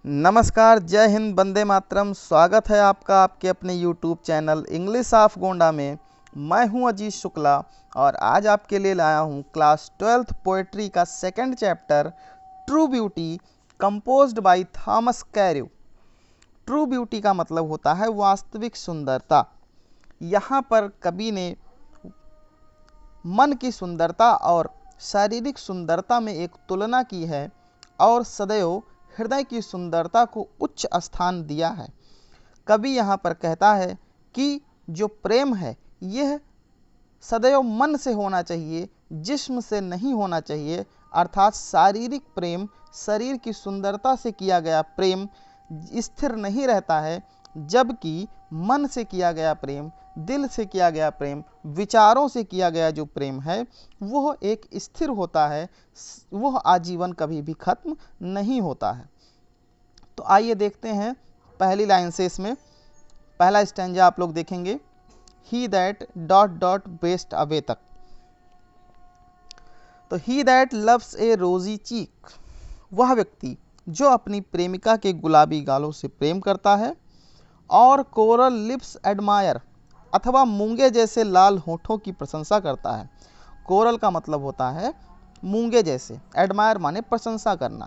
नमस्कार, जय हिंद, वंदे मातरम। स्वागत है आपका आपके अपने YouTube channel English of Gonda में। मैं हूं अजीत शुक्ला और आज आपके लिए लाया हूं क्लास 12th पोएट्री का second chapter true beauty composed by Thomas कैर्यू। True beauty का मतलब होता है वास्तविक सुंदरता। यहाँ पर कवि ने मन की सुंदरता और शारीरिक सुंदरता में एक तुलना की है और सदैव हृदय की सुंदरता को उच्च स्थान दिया है। कवि यहाँ पर कहता है कि जो प्रेम है यह सदैव मन से होना चाहिए, जिस्म से नहीं होना चाहिए। अर्थात शारीरिक प्रेम, शरीर की सुंदरता से किया गया प्रेम स्थिर नहीं रहता है, जबकि मन से किया गया प्रेम, दिल से किया गया प्रेम, विचारों से किया गया जो प्रेम है वह एक स्थिर होता है, वह आजीवन कभी भी खत्म नहीं होता है। तो आइए देखते हैं पहली लाइन से। इसमें पहला स्टैंजा आप लोग देखेंगे, he that dot dot best away तक। तो ही दैट लव्स ए रोजी चीक, वह व्यक्ति जो अपनी प्रेमिका के गुलाबी गालों से प्रेम करता है, और कोरल लिप्स एडमायर अथवा मूंगे जैसे लाल होठों की प्रशंसा करता है। कोरल का मतलब होता है मूंगे जैसे, एडमायर माने प्रशंसा करना।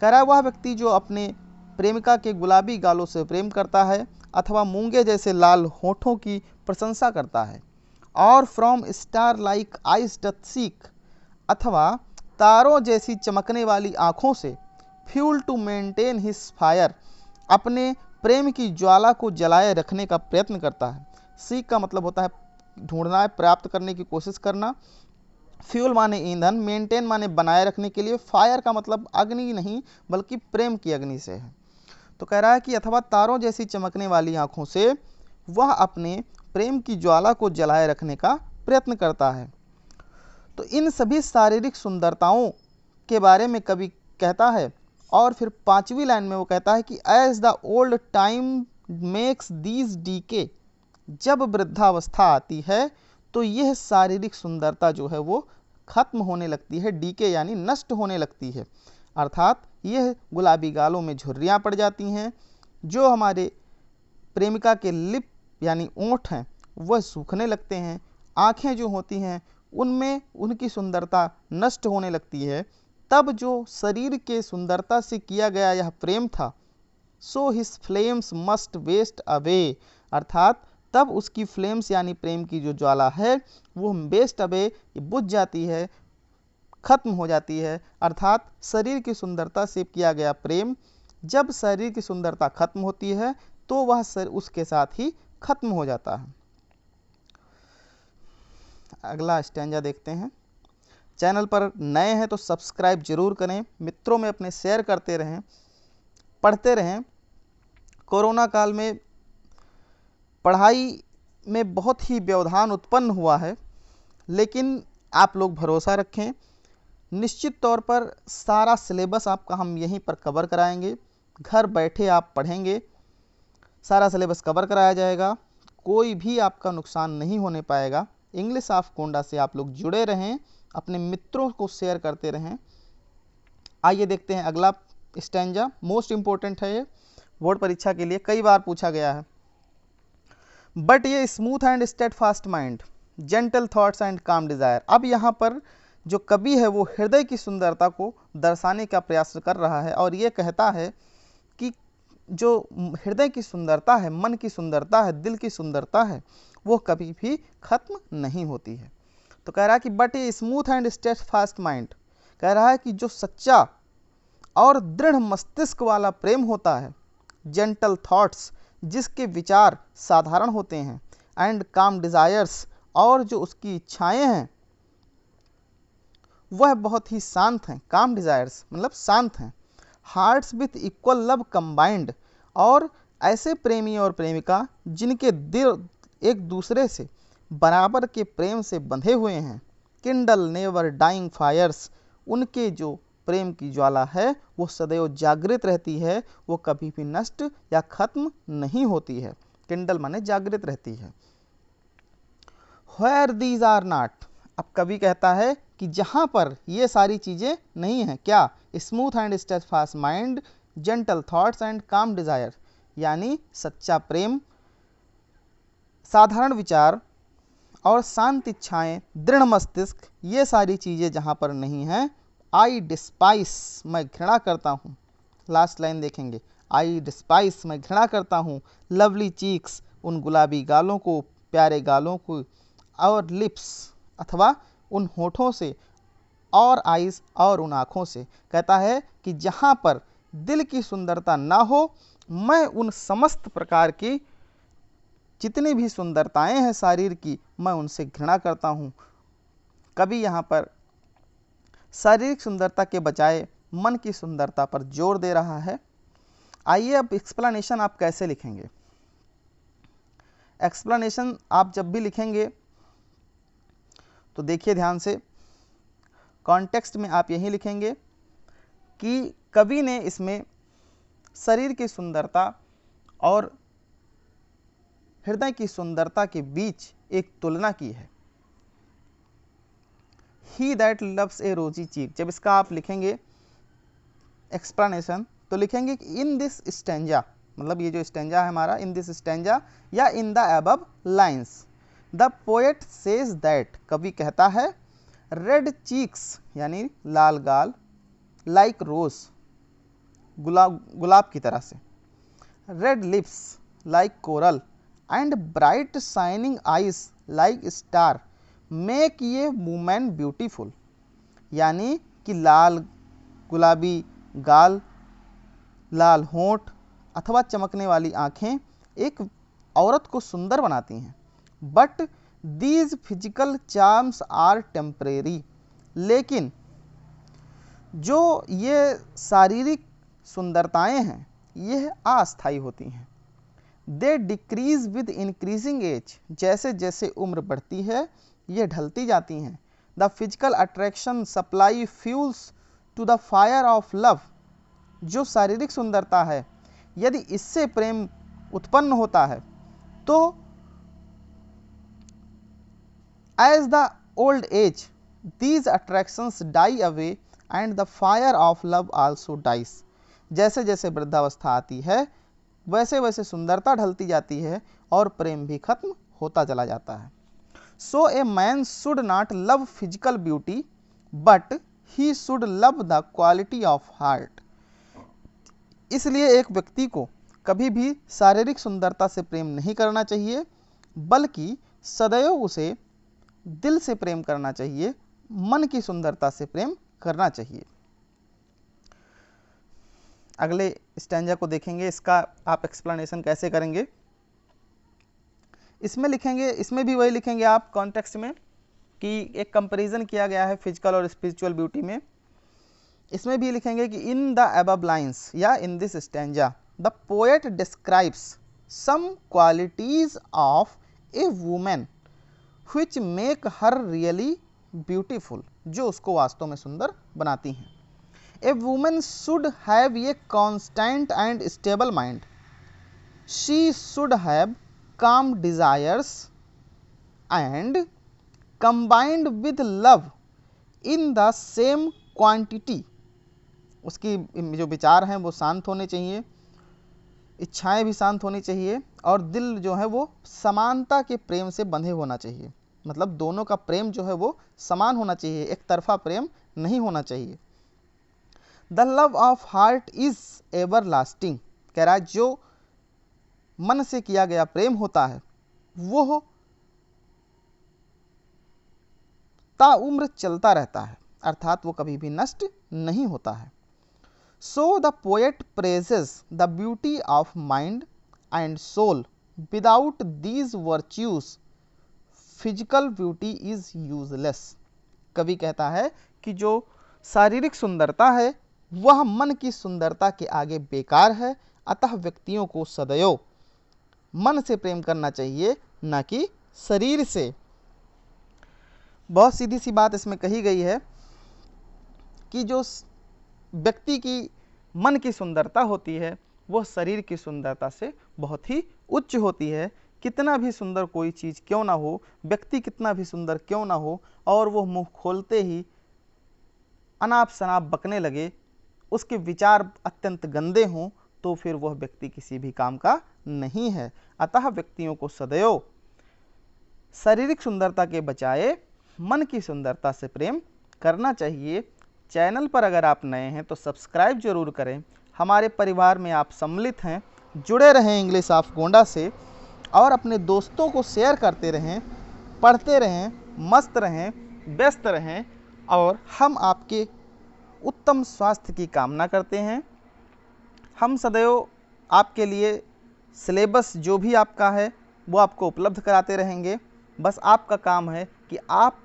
कह रहा है वह व्यक्ति जो अपने प्रेमिका के गुलाबी गालों से प्रेम करता है अथवा मूंगे जैसे लाल होठों की प्रशंसा करता है। और from star like eyes doth seek, अथवा तारों जैसी चमकने वाली आँखों से fuel to maintain his fire, अपने प्रेम की ज्वाला को जलाए रखने का प्रयत्न करता है। सीक का मतलब होता है ढूंढना, प्राप्त करने की कोशिश करना। फ्यूल माने ईंधन, मेंटेन माने बनाए रखने के लिए, फायर का मतलब अग्नि नहीं बल्कि प्रेम की अग्नि से है। तो कह रहा है कि अथवा तारों जैसी चमकने वाली आंखों से वह अपने प्रेम की ज्वाला को जलाए रखने का प्रयत्न करता है। तो इन सभी शारीरिक सुंदरताओं के बारे में कवि कहता है। और फिर पांचवी लाइन में वो कहता है कि as the old time makes these decay, जब वृद्धावस्था आती है तो यह शारीरिक सुंदरता जो है वो खत्म होने लगती है। डीके यानी नष्ट होने लगती है, अर्थात यह गुलाबी गालों में झुर्रियाँ पड़ जाती हैं। जो हमारे प्रेमिका के लिप यानी ओंठ हैं वह सूखने लगते हैं। आँखें जो होती हैं उनमें उनकी सुंदरता नष्ट होने लगती है। तब जो शरीर के सुंदरता से किया गया यह प्रेम था, so his flames must waste away, अर्थात तब उसकी फ्लेम्स यानी प्रेम की जो ज्वाला है वो वेस्ट अवे, बुझ जाती है, खत्म हो जाती है। अर्थात शरीर की सुंदरता से किया गया प्रेम, जब शरीर की सुंदरता खत्म होती है तो वह उसके साथ ही खत्म हो जाता है। अगला स्टैंजा देखते हैं। चैनल पर नए हैं तो सब्सक्राइब जरूर करें, मित्रों में अपने शेयर करते रहें, पढ़ते रहें। कोरोना काल में पढ़ाई में बहुत ही व्यवधान उत्पन्न हुआ है, लेकिन आप लोग भरोसा रखें, निश्चित तौर पर सारा सिलेबस आपका हम यहीं पर कवर कराएंगे। घर बैठे आप पढ़ेंगे, सारा सिलेबस कवर कराया जाएगा, कोई भी आपका नुकसान नहीं होने पाएगा। इंग्लिश ऑफ गोंडा से आप लोग जुड़े रहें, अपने मित्रों को शेयर करते रहें। आइए देखते हैं अगला स्टैंजा। मोस्ट इंपॉर्टेंट है ये, बोर्ड परीक्षा के लिए कई बार पूछा गया है। बट ये smooth and steadfast mind, gentle thoughts and काम डिजायर। अब यहाँ पर जो कवि है वो हृदय की सुंदरता को दर्शाने का प्रयास कर रहा है और ये कहता है कि जो हृदय की सुंदरता है, मन की सुंदरता है, दिल की सुंदरता है, वो कभी भी खत्म नहीं होती है। तो कह रहा है कि but a smooth and steadfast mind, कह रहा है कि जो सच्चा और दृढ़ मस्तिष्क वाला प्रेम होता है, जेंटल थॉट्स जिसके विचार साधारण होते हैं, एंड काम डिजायर्स और जो उसकी इच्छाएं हैं वह बहुत ही शांत हैं। काम डिजायर्स मतलब शांत हैं। Hearts with equal love combined, और ऐसे प्रेमी और प्रेमिका जिनके दिल एक दूसरे से बराबर के प्रेम से बंधे हुए हैं। किंडल नेवर डाइंग फायर्स, उनके जो प्रेम की ज्वाला है वो सदैव जागृत रहती है, वो कभी भी नष्ट या खत्म नहीं होती है। किंडल माने जागृत रहती है। Where these are not, अब कवि कहता है कि जहाँ पर ये सारी चीज़ें नहीं हैं, क्या? Smooth and steadfast mind, gentle thoughts and काम डिजायर, यानी सच्चा प्रेम, साधारण विचार और शांत इच्छाएं, दृढ़ मस्तिष्क, ये सारी चीज़ें जहाँ पर नहीं हैं, आई डिस्पाइस, मैं घृणा करता हूँ। लास्ट लाइन देखेंगे, आई डिस्पाइस, मैं घृणा करता हूँ, लवली चीक्स, उन गुलाबी गालों को, प्यारे गालों को, और लिप्स अथवा उन होठों से, और आइज, और उन आँखों से। कहता है कि जहाँ पर दिल की सुंदरता ना हो, मैं उन समस्त प्रकार की जितनी भी सुंदरताएं हैं शरीर की, मैं उनसे घृणा करता हूँ। कभी यहाँ पर शारीरिक सुंदरता के बजाय मन की सुंदरता पर जोर दे रहा है। आइए अब एक्सप्लेनेशन आप कैसे लिखेंगे। एक्सप्लेनेशन आप जब भी लिखेंगे तो देखिए ध्यान से, कॉन्टेक्स्ट में आप यही लिखेंगे कि कवि ने इसमें शरीर की सुंदरता और हृदय की सुंदरता के बीच एक तुलना की है। ही दैट लव्स ए रोजी चीक, जब इसका आप लिखेंगे एक्सप्लेनेशन तो लिखेंगे कि इन दिस स्टैंजा, मतलब ये जो स्टैंजा है हमारा, इन दिस स्टैंजा या in the above lines the poet says that, कवि कहता है, रेड चीक्स यानी लाल गाल, लाइक रोज गुलाब की तरह से, red lips like coral, and bright shining eyes like star make ये वुमेन ब्यूटीफुल, यानी कि लाल गुलाबी गाल, लाल होंठ अथवा चमकने वाली आँखें एक औरत को सुंदर बनाती हैं। But these physical charms are temporary, लेकिन जो ये शारीरिक सुंदरताएं हैं यह अस्थायी होती हैं। They decrease with increasing age, जैसे जैसे उम्र बढ़ती है ये ढलती जाती हैं। The physical attraction supply fuels to the fire of love, जो शारीरिक सुंदरता है यदि इससे प्रेम उत्पन्न होता है तो as the old age these attractions die away and the fire of love also dies, जैसे जैसे वृद्धावस्था आती है वैसे वैसे सुंदरता ढलती जाती है और प्रेम भी खत्म होता चला जाता है। So a man should not love physical beauty but he should love the quality of heart, इसलिए एक व्यक्ति को कभी भी शारीरिक सुंदरता से प्रेम नहीं करना चाहिए बल्कि सदैव उसे दिल से प्रेम करना चाहिए, मन की सुंदरता से प्रेम करना चाहिए। अगले स्टैंजा को देखेंगे, इसका आप एक्सप्लेनेशन कैसे करेंगे। इसमें लिखेंगे, इसमें भी वही लिखेंगे आप कॉन्टेक्स्ट में कि एक कंपैरिजन किया गया है फिजिकल और स्पिरिचुअल ब्यूटी में। इसमें भी लिखेंगे कि इन द अबव लाइन्स या in this stanza the poet describes some qualities of a women which make her really beautiful, जो उसको वास्तव में सुंदर बनाती हैं। A women should have a constant and stable mind, she should have calm desires and combined with love in the same quantity, उसकी जो विचार हैं वो शांत होने चाहिए, इच्छाएं भी शांत होनी चाहिए और दिल जो है वो समानता के प्रेम से बंधे होना चाहिए, मतलब दोनों का प्रेम जो है वो समान होना चाहिए, एक तरफा प्रेम नहीं होना चाहिए। The love of heart is ever lasting, कह रहा है जो मन से किया गया प्रेम होता है वो ताउम्र चलता रहता है, अर्थात वो कभी भी नष्ट नहीं होता है। So the poet praises the beauty of mind and soul, without these virtues physical beauty is useless, कवि कहता है कि जो शारीरिक सुंदरता है वह मन की सुंदरता के आगे बेकार है, अतः व्यक्तियों को सदैव मन से प्रेम करना चाहिए न कि शरीर से। बहुत सीधी सी बात इसमें कही गई है कि जो व्यक्ति की मन की सुंदरता होती है वह शरीर की सुंदरता से बहुत ही उच्च होती है। कितना भी सुंदर कोई चीज़ क्यों ना हो, व्यक्ति कितना भी सुंदर क्यों ना हो, और वह मुंह खोलते ही अनाप शनाप बकने लगे उसके विचार अत्यंत गंदे हों तो फिर वह व्यक्ति किसी भी काम का नहीं है। अतः व्यक्तियों को सदैव शारीरिक सुंदरता के बजाय मन की सुंदरता से प्रेम करना चाहिए। चैनल पर अगर आप नए हैं तो सब्सक्राइब जरूर करें। हमारे परिवार में आप सम्मिलित हैं। जुड़े रहें इंग्लिश ऑफ गोंडा से और अपने दोस्तों को शेयर करते रहें, पढ़ते रहें, मस्त रहें, व्यस्त रहें और हम आपके उत्तम स्वास्थ्य की कामना करते हैं। हम सदैव आपके लिए सिलेबस जो भी आपका है वो आपको उपलब्ध कराते रहेंगे। बस आपका काम है कि आप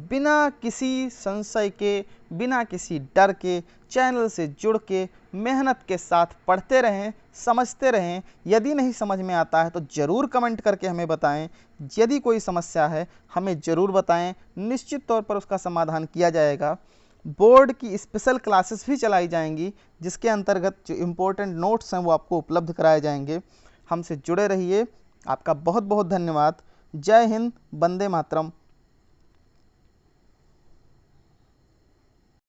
बिना किसी संशय के, बिना किसी डर के चैनल से जुड़ के मेहनत के साथ पढ़ते रहें, समझते रहें। यदि नहीं समझ में आता है तो ज़रूर कमेंट करके हमें बताएं। यदि कोई समस्या है हमें ज़रूर बताएं, निश्चित तौर पर उसका समाधान किया जाएगा। बोर्ड की स्पेशल क्लासेस भी चलाई जाएंगी जिसके अंतर्गत जो इम्पोर्टेंट नोट्स हैं वो आपको उपलब्ध कराए जाएंगे। हमसे जुड़े रहिए। आपका बहुत बहुत धन्यवाद। जय हिंद, वंदे मातरम।